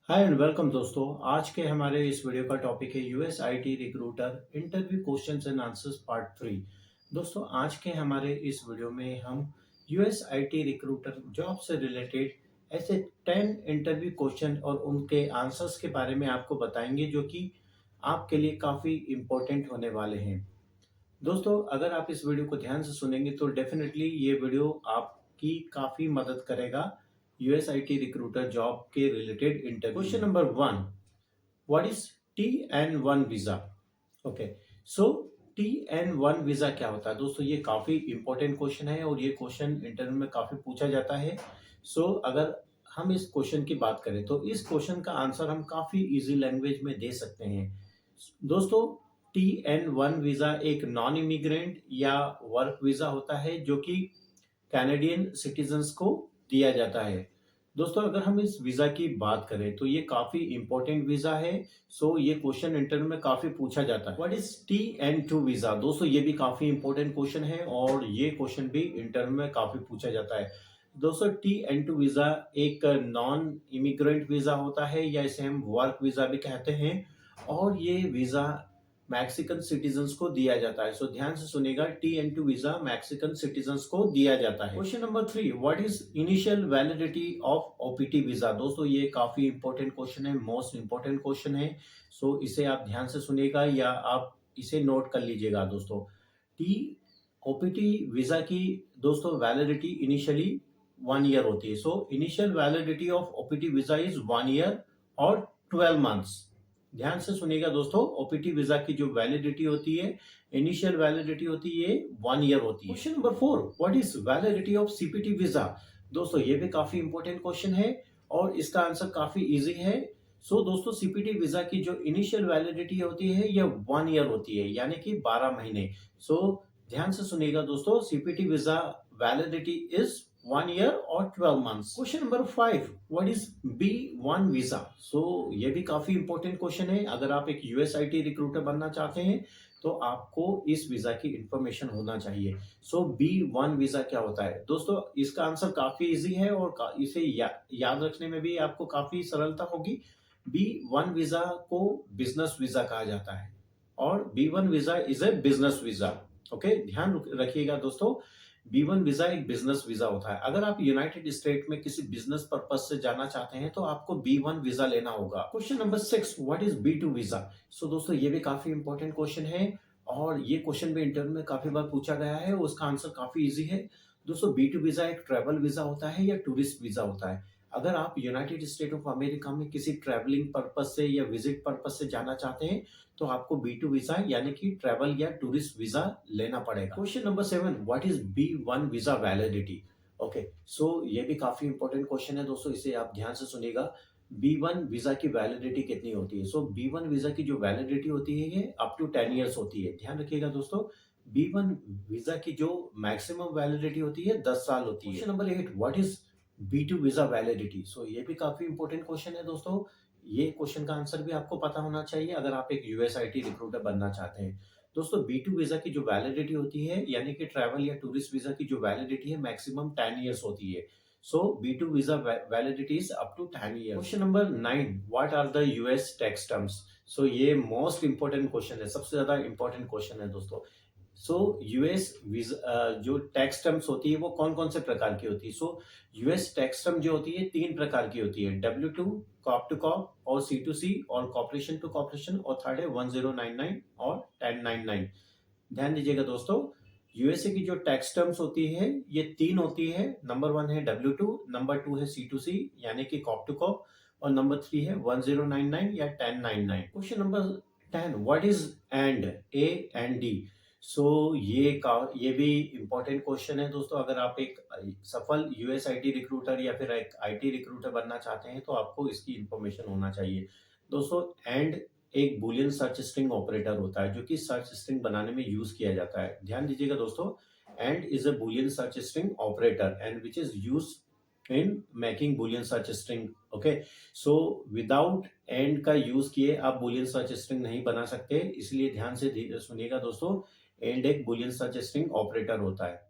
Hi and welcome दोस्तों। आज के हमारे इस वीडियो का टॉपिक है US IT recruiter interview questions and answers part 3। दोस्तों आज के हमारे इस वीडियो में हम यूएस आईटी रिक्रूटर जॉब से रिलेटेड ऐसे 10 इंटरव्यू क्वेश्चन और उनके आंसर्स के बारे में आपको बताएंगे जो कि आपके लिए काफ़ी इम्पोर्टेंट होने वाले हैं। दोस्तों अगर आप इस वीडियो को ध्यान से सुनेंगे तो डेफिनेटली ये वीडियो आपकी काफ़ी मदद करेगा यूएसआईटी रिक्रूटर जॉब के related interview. Question number 1, what is TN1 visa? Okay, so TN1 visa क्या होता है दोस्तों? ये काफ़ी इंपॉर्टेंट क्वेश्चन है और ये क्वेश्चन इंटरव्यू में काफ़ी पूछा जाता है। अगर हम इस क्वेश्चन की बात करें तो इस क्वेश्चन का आंसर हम काफ़ी इजी लैंग्वेज में दे सकते हैं। दोस्तों TN1 वीज़ा एक नॉन इमिग्रेंट या वर्क वीज़ा होता है जो कि कैनेडियन सिटीजन्स को दिया जाता है। दोस्तों अगर हम इस वीज़ा की बात करें तो ये काफ़ी इंपॉर्टेंट वीज़ा है। ये क्वेश्चन इंटरव्यू में काफ़ी पूछा जाता है। What is TN2 visa? दोस्तों ये भी काफ़ी इंपॉर्टेंट क्वेश्चन है और ये क्वेश्चन भी इंटरव्यू में काफ़ी पूछा जाता है। दोस्तों TN2 वीज़ा एक नॉन इमिग्रेंट वीज़ा होता है या इसे हम वर्क वीज़ा भी कहते हैं और ये वीज़ा मैक्सिकन सिटीजन्स को दिया जाता है। ध्यान से सुनिएगा, TN2 वीजा मैक्सिकन सिटीजन्स को दिया जाता है। Question number 3, what is initial validity of OPT visa? दोस्तों ये काफी इंपॉर्टेंट क्वेश्चन है, मोस्ट इंपॉर्टेंट क्वेश्चन है। इसे आप ध्यान से सुनिएगा या आप इसे नोट कर लीजिएगा दोस्तों। टी OPT वीजा की दोस्तों वैलिडिटी इनिशियली 1 ईयर होती है। Initial validity of OPT visa is 1 year और 12 मंथ्स। ध्यान से सुनिएगा दोस्तों, OPT वीजा की जो वैलिडिटी होती है, इनिशियल वैलिडिटी होती है 1 ईयर होती है। Question number 4, what is validity of CPT visa? दोस्तों ये भी काफी इंपॉर्टेंट क्वेश्चन है और इसका आंसर काफी इजी है। दोस्तों CPT वीजा की जो इनिशियल वैलिडिटी होती है ये 1 ईयर होती है, यानी कि 12 महीने। ध्यान से सुनिएगा दोस्तों, CPT visa validity is 1 year और 12 months. Question number 5, what is B1 visa? ये भी काफी इंपॉर्टेंट क्वेश्चन है। अगर आप एक यूएसआईटी रिक्रूटर बनना चाहते हैं तो आपको इस वीजा की इंफॉर्मेशन होना चाहिए। B1 वीजा क्या होता है दोस्तों? इसका आंसर काफी इजी है और इसे याद रखने में भी आपको काफी सरलता होगी। B1 वीजा को बिजनेस वीजा कहा जाता है और B1 visa is a business visa. Okay, ध्यान रखिएगा दोस्तों, B1 वीजा एक बिजनेस वीजा होता है। अगर आप यूनाइटेड स्टेट में किसी बिजनेस पर्पज से जाना चाहते हैं तो आपको B1 वीजा लेना होगा। Question number 6, what is B2 visa? दोस्तों ये भी काफी इंपॉर्टेंट क्वेश्चन है और ये क्वेश्चन भी इंटरव्यू में काफी बार पूछा गया है और उसका आंसर काफी इजी है। दोस्तों B2 वीजा एक ट्रेवल वीजा होता है या टूरिस्ट वीजा होता है। अगर आप यूनाइटेड स्टेट ऑफ अमेरिका में किसी ट्रैवलिंग पर्पज से या विजिट पर्पज से जाना चाहते हैं तो आपको B2 वीजा यानी कि ट्रैवल या टूरिस्ट वीजा लेना पड़ेगा। Question number 7, what is B1 visa validity? Okay, ये भी काफी इंपॉर्टेंट क्वेश्चन है दोस्तों, इसे आप ध्यान से सुनिएगा। B1 वीजा की वैलिडिटी कितनी होती है? B1 वीजा की जो वैलिडिटी होती है ये अप टू 10 ईयर्स होती है। ध्यान रखिएगा दोस्तों, B1 वीजा की जो मैक्सिमम वैलिडिटी होती है 10 साल होती है। Question number 8, what is B2 visa validity? ये भी काफी इंपॉर्टेंट क्वेश्चन है दोस्तों। ये क्वेश्चन का आंसर भी आपको पता होना चाहिए अगर आप एक यूएसआईटी रिक्रूटर बनना चाहते हैं। दोस्तों B2 वीजा की जो वैलिडिटी होती है यानी कि ट्रैवल या टूरिस्ट वीजा की जो वैलिडिटी है मैक्सिमम 10 ईयर्स होती है। B2 visa validity is up to 10 years. Question number 9, what are the US tax terms? ये मोस्ट इंपॉर्टेंट क्वेश्चन है, सबसे ज्यादा इंपॉर्टेंट क्वेश्चन है दोस्तों। यूएस जो टैक्स टर्म्स होती है वो कौन कौन से प्रकार की होती है? यूएस टैक्स टर्म जो होती है 3 प्रकार की होती है, W2, कॉप टू कॉप और C2C और कॉर्पोरेशन टू कॉर्पोरेशन, और थर्ड है 1099 और 1099। ध्यान दीजिएगा दोस्तों, यूएसए की जो टैक्स टर्म्स होती है ये 3 होती है। नंबर 1 है W2, नंबर 2 है C2C यानी कि कॉप टू कॉप, और नंबर 3 है 1099 या 1099। Question number 10, what is and A&D? ये भी इंपॉर्टेंट क्वेश्चन है दोस्तों। अगर आप एक सफल यूएसआईटी रिक्रूटर या फिर एक आईटी रिक्रूटर बनना चाहते हैं तो आपको इसकी इंफॉर्मेशन होना चाहिए दोस्तों। एंड एक बुलियन सर्च स्ट्रिंग ऑपरेटर होता है जो कि सर्च स्ट्रिंग बनाने में यूज किया जाता है। ध्यान दीजिएगा दोस्तों, and is a Boolean search string operator and which is use in making Boolean search string. Okay, without and का यूज किए आप बुलियन सर्च स्ट्रिंग नहीं बना सकते, इसलिए ध्यान से सुनिएगा दोस्तों, एंड एक बुलियन सर्च स्ट्रिंग ऑपरेटर होता है।